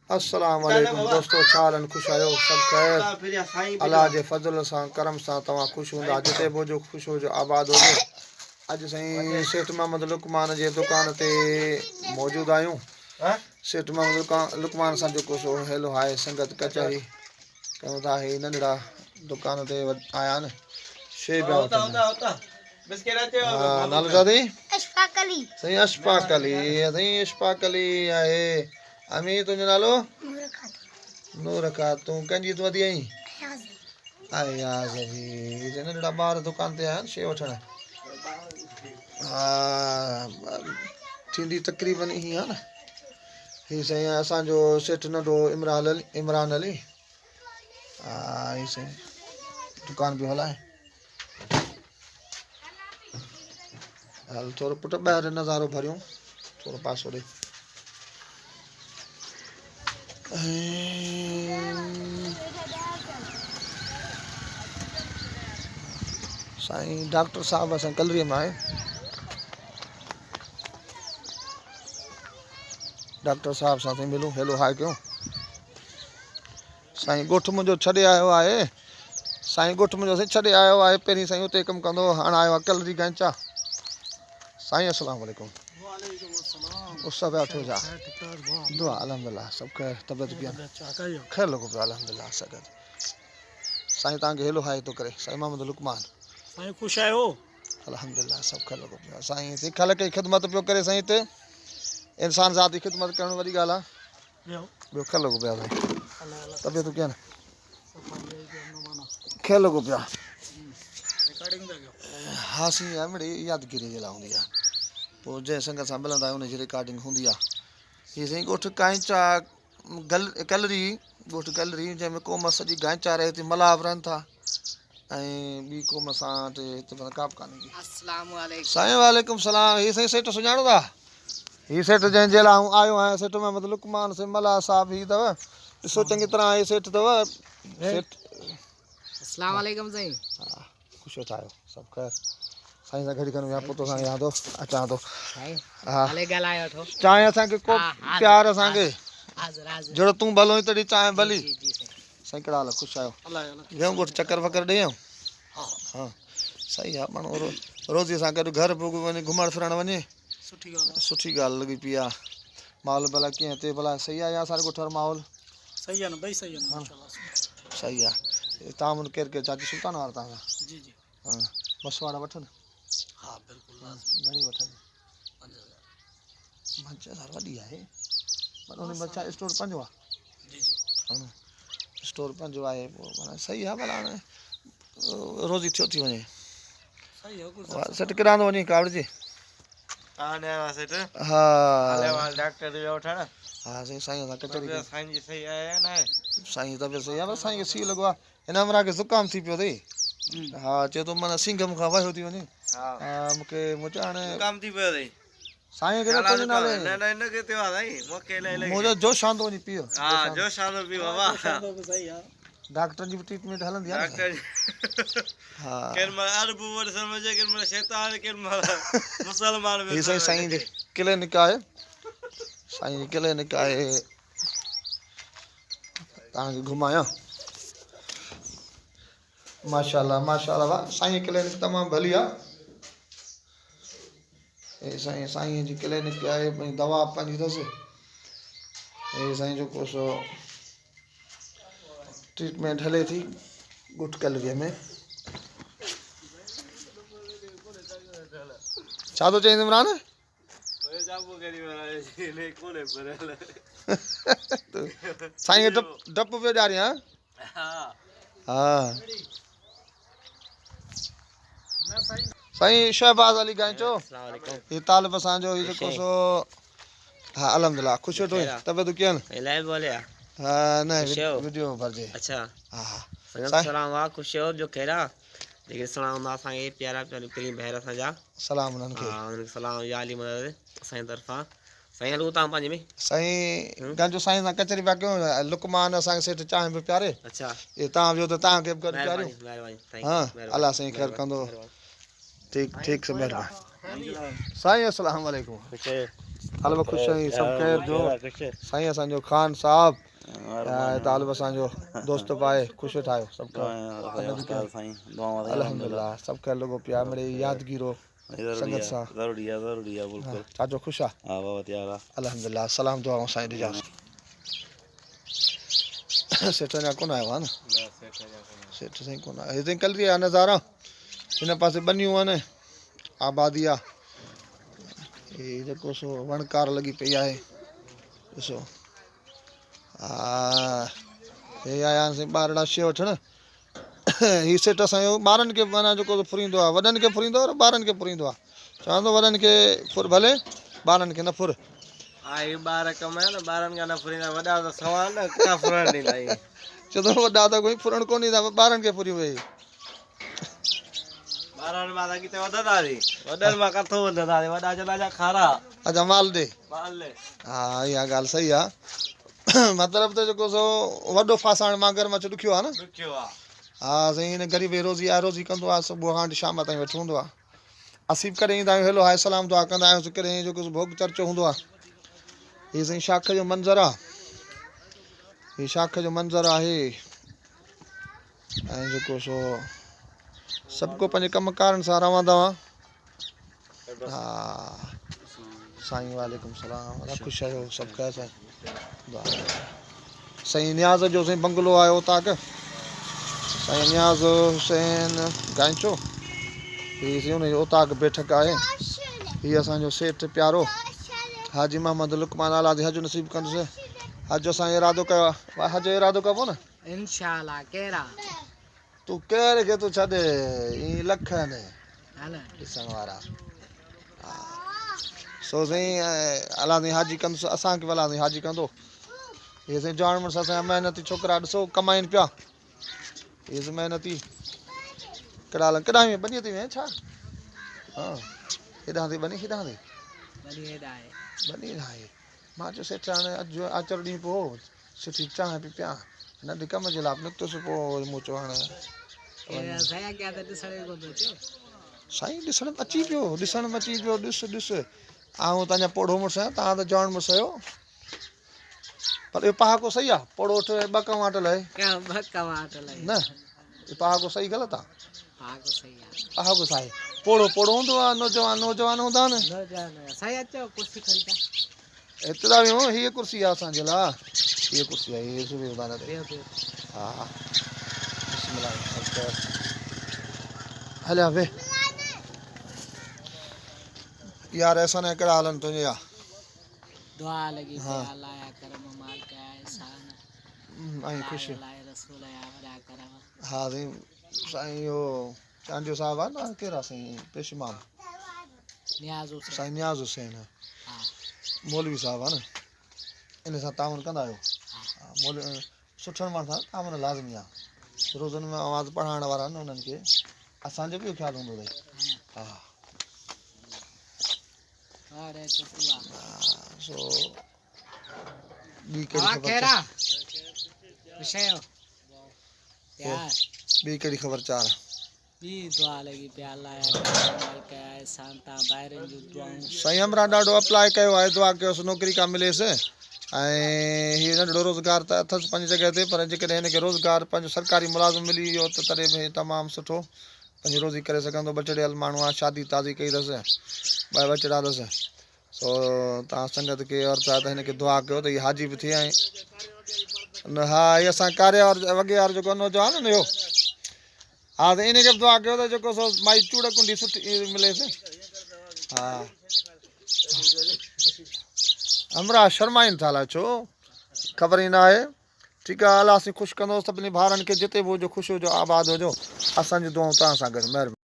अस्सलाम वालेकुम दोस्तों, छालन खुश आयो सब खैर अल्लाह जे फज़ल सां करम सां तव्हां खुश हूंदा, जिते बि हुजो खुश हुजो आबाद हुजो। अॼु साईं सेठ मोहम्मद लुकमान जे दुकान ते मौजूदु आहियूं। सेठ मोहम्मद लुकमान सां जेको सो हेलो हाय संगत कचहरी कयूं था। ही नंढड़ा दुकान ते आया आहिनि। शे पिया वठनि। नालो छा अथई? अशफाक अली। साईं अशफाक अली, साईं अशफाक अली आहे। अमी तुंहिंजो नालो? नूर खातूं। कंहिंजी तूं वधी आहीं? अयाज़ जी। नंढड़ा ॿार दुकान ते आया आहिनि शइ वठणु। हा थींदी तक़रीबन ईअं आहे न। हीअ साईं असांजो सेठ नंढो इमरान अली। हा हीअ साईं दुकान पियो हलाए। हल थोरो पुटु ॿाहिरि नज़ारो भरियूं, थोरो पासो ॾे। साईं डॉक्टर साहब असां कलरीअ में आहे। डॉक्टर साहब सां साईं मिलूं, हेलो हाय कयूं। साईं ॻोठु मुंहिंजो छॾे आयो आहे। साईं ॻोठु मुंहिंजो साईं छॾे आयो आहे। पहिरीं साईं उते कमु कंदो हो, हाणे आयो आहे कलरी गंचा। साईं अस्सलाम वालेकुम। उस पिया वठो छा? दुआ अल्हम्दुलिल्लाह सब खैर। तबियत कीअं? खैर लॻो पियो अल्हम्दुलिल्लाह सगत। साईं तव्हांखे हेलो हाय थो करे। साईं मोहम्मद लुकमान। साईं ख़ुशि आहियो? अल्हम्दुलिल्लाह सब खैर लॻो पियो आहे। साईं हिते ख़लक जी ख़िदमत पियो करे। साईं हिते इंसान ज़ात जी ख़िदमत करणु वॾी ॻाल्हि आहे। ॿियो खैर लॻो पियो आहे साईं। तबियत कीअं? खैर लॻो पियो आहे। हा साईं मिड़ई यादगिरी जे लाइ हूंदी आहे। पोइ जंहिं संगत सां मिलंदा आहियूं उनजी रिकॉर्डिंग हूंदी आहे। हीअ साईं ॻोठु कांचा कलरी, ॻोठु कलरी जंहिंमें क़ौम सॼी गांचा रहे थी, मलाब रहनि था ऐं ॿी क़ौम सां हिते काप कान्हे। साईं वालेकुम सलाम। हीअ साईं सेठ सुञाणो था? हीअ सेठ जंहिंजे लाइ आऊं आयो आहियां, सेठ मोहम्मद लुकमान से मला साहब। हीअ अथव ॾिसो चङी तरह हीअ सेठ अथव सेठ। अस्सलाम वालेकुम साईं। हा ख़ुशि था आहियो सब खैर। साईं सां घड़ी खनि विया पुट सां यादो अचां थो। हा चांहि असांखे को प्यार असांखे जहिड़ो तूं भलो ई तॾहिं चांहि भली। साईं कहिड़ा हाल? ख़ुशि आहियो? वियूं ॻोठु चकर वकर ॾेई आयूं? हा सही आहे। माण्हू रोज़ीअ सां गॾु घर पोइ वञे घुमणु फिरणु वञे, सुठी ॻाल्हि लॻी पई आहे। माहौल भला कीअं हिते भला सही आहे या असांजे ॻोठ जो माहौल? सही आहे न भई, सही आहे न। सही आहे। तव्हां मूं केरु केरु चाची सुल्तान वारा तव्हां? जी जी। हा मसवाड़ा वठनि? हा बिल्कुलु। घणी वठनि? 5000 वॾी आहे पर उन में छा स्टोर पंहिंजो आहे? जी जी। हा स्टोर पंहिंजो आहे। पोइ माना सही आहे भला हाणे रोज़ी थियो थी वञे। सेठ किरां थो वञे कावड़ जे? कहाँ आया सेठ? हा डॉक्टर जो वठण। हा साईं साईं असां कचहरी साईं जी सही आहे न? साईं तबियत सही आहे। बसि साईं खे सी लॻो आहे। हिन हमरा खे ज़ुकाम थी पियो अथई। हा चए थो माना सिंघ मूंखां वहियो थी वञे। हा मूंखे मुंहिंजो हाणे ज़ुकाम थी पियो अथई? साईं खे तुंहिंजे नाले न न हिनखे थियो आहे साईं, मूंखे मुंहिंजो जोश आंदो वञी पियो। हा जोश आंदो पियो बाबा। डॉक्टर जी बि ट्रीटमेंट हलंदी आहे। डॉक्टर हा केर महिल अरब वटि सम्झे, केर महिल शैतान, केर महिल मुसलमान। हीअ साईं जी क्लिनिक आहे। साईं जी क्लिनिक आहे। तव्हांखे घुमायां? माशाल्लाह माशाल्लाह वाह साईं जी क्लिनिक तमामु भली आहे। हे साईं साईं जी क्लिनिक आहे। दवा पंहिंजी अथसि। हे साईं जेको सो ट्रीटमेंट हले थी ॻोठु कलरीअ में। छा थो चईं इमरान? साईं खे डपु पियो ॾियारे? हा साईं शहबाज़ अली गांचो। हीअ तालिब असांजो हीअ जेको सो। हा अल्हम्दुलिल्लाह ख़ुशि वेठो। तबियत कीअं? हा न वीडियो भरिजे। अच्छा हा हा सलाम वाह ख़ुशि हो जो कहिड़ा जेके सलाम हूंदा असांखे प्यारा पहिरीं ॿाहिरि असांजा सलाम उन्हनि खे। हा उन्हनि खे सलाम या अली मदद असांजी तरफ़ां। साईं हलूं तव्हां पंहिंजे में साईं गांचो साईं सां कचहरी पिया कयूं। लुकमान असांखे सेठ चांहि पियो प्यारे। अच्छा इहे तव्हां वियो त तव्हांखे बि गॾु प्यारियूं। महिरबानी हा अलाह साईं ख़ैरु कंदो। ठीकु ठीकु से महिरबानी साईं अस्सलाम वालेकुम। तालिब ख़ुशि आहीं सभु ख़ैर जो साईं असांजो ख़ान साहब तालिब असांजो दोस्त पाए ख़ुशि ठाहियो सभु अल्हम्दुलिल्लाह सभु ख़ैर लॻो पिया मिड़े यादगिरो संगत सां चाचो ख़ुशि आहे अल्हम्दुलिल्लाह सलाम दुआऊं साईं ॾिजांसि सेठ अञा कोन आयो आहे न सेठ साईं कोन आयो हिते कलरी आहे नज़ारा हिन पासे बनियूं आहिनि आबादी आहे हीअ जेको सो वणकार लॻी पई आहे ॾिसो हा हे आया हुआसीं ॿारड़ा शइ वठणु हीअ सेठ असांजो ॿारनि खे माना जेको फुरींदो आहे वॾनि खे फुरींदो आहे ॿारनि खे फुरींदो आहे चवंदो वॾनि खे फुर भले ॿारनि खे न फुर हा हे ॿार कम आहे न ॿारनि खां न फुरींदा वॾा त सवाल न का फुरण ॾींदा इहे चवंदो वॾा त कोई फुरण कोन ईंदा ॿारनि खे फुरी वई ॿारनि मां त किथे वधंदासीं वॾनि मां किथां वधंदासीं वॾा चवंदा खारा अच्छा माल ॾे माल ले हा इहा ॻाल्हि सही आहे मतिलबु त जेको सो वॾो फासाइण मांगर मच ॾुखियो आहे न ॾुखियो आहे हा साईं हिन ग़रीब रोज़ी आहे रोज़ी कंदो आहे सुबुह खां वठी शाम ताईं वेठो हूंदो आहे असीं बि करे ईंदा आहियूं हेलो हाय सलाम दुआ कंदा आहियूं करे जेको भोग चर्चो हूंदो आहे हीअ साईं शाख जो मंज़रु आहे हीअ शाख जो मंज़रु आहे ऐं जेको सो सभु को पंहिंजे कमकारनि सां रहंदा हुआ हा साईं वालेकुम सलाम ख़ुशि आहियो सभु कयो साईं साईं नियाज़ जो साईं बंगलो आहे उतां साईं नियाज़ हुसैन गांचो हीअ साईं हुनजो उताक बैठक आहे हीअ असांजो सेठ प्यारो हाजी मोहम्मद लुकमान आलादी हज नसीब कंदुसि हज असां इरादो कयो आहे हज जो इरादो कबो न इंशाल्लाह कहिड़ा तूं केर खे तूं छॾे ईअं लख आहिनि ॾिसण वारा सो साईं अलादी हाजी कंदुसि असांखे बि अलादी हाजी कंदो हीअ साईं जाण मुड़ुसि असांजा महिनती छोकिरा ॾिसो कमाइनि पिया हीअ साईं महिनती केॾा केॾां में बनीअ ते वें छा हा हेॾां ते बनी हेॾां ते बनी आहे मां चयो सेठ हाणे अॼु आचर ॾींहुं पोइ सुठी चांहि पई पिया नंढे कम जे लाइ निकितुसि पोइ मूं चयो हाणे साईं ॾिसण में अची पियो ॾिसण में अची पियो ॾिस ॾिस आऊं तव्हांजा पोड़ो मुड़ुसु आहियां तव्हां त जवान मुड़ुसु आहियो पर इहो पहाको सही आहे पोड़ो वठ ॿ कमाटल आहे न इहो पहाको सही ग़लति आहे पहाको सही पोड़ो पोड़ो हूंदो आहे नौजवान नौजवान हूंदा आहिनि एतिरा बि हीअ कुर्सी आहे असांजे लाइ हीअ कुर्सी आहे हीअ सुबुह हा हलिया वे यार ऐसा न कहिड़ा हालनि तुंहिंजे या दुआ लगी हाँ। अल्लाह या करम माल का एहसान ऐं ख़ुशि अल्लाह रसूल या वरा करम हा साईं साईं इहो चांडियो साहिबु आहे न कहिड़ा साईं पेशमाम नियाज़ हुसैन साईं नियाज़ हुसैन हाँ मौलवी साहिबु आहे न इन सां तावन कंदा आहियो हाँ हा मौलवी सुठनि माण्हुनि सां तावन लाज़मी आहे रोज़नि में आवाज़ु पढ़ाइण वारा आहिनि उन्हनि खे असांजो बि ख़्यालु हूंदो अथई हा अरे चुटुआ सो ॿी कहिड़ी हाँ ख़बर केरा विषय यार ॿी कहिड़ी ख़बर चार बी दुआ लगी पे अल्लाह या करम माल का एहसान ता ॿाहिरनि जूं दुआऊं साईं हमरा ॾाढो अप्लाई कयो आहे दुआ कयोसि नौकिरी का मिलेसि ऐं हीअ नंढिड़ो रोज़गार त अथसि पंहिंजी जॻह ते पर जेकॾहिं हिनखे रोज़गार पंहिंजो सरकारी मुलाज़िम मिली वियो त तॾहिं बि तमामु सुठो पंहिंजी रोज़ी करे सघंदो बचड़ियल माण्हू आहे शादी ताज़ी कई अथसि ॿ बचड़ा अथसि सो तव्हां संगत खे और छा त हिनखे दुआ कयो त हीअ हाजी बि थिए ऐं हा हीअ असां कार्य वॻे वारो जेको नौजवान आहे न इहो हा त इनखे बि दुआ कयो त जेको सो माई चूड़ कुंडी सुठी मिलेसि हा हमरा शर्माइनि था अलाए छो ख़बर ई न आहे ठीकु आहे अलाह असीं ख़ुशि कंदोसि सभिनी भाउरनि खे जिते बि हुजो ख़ुशि हुजो आबाद हुजो असांजी दुआऊं तव्हां सां गॾु महिरबानी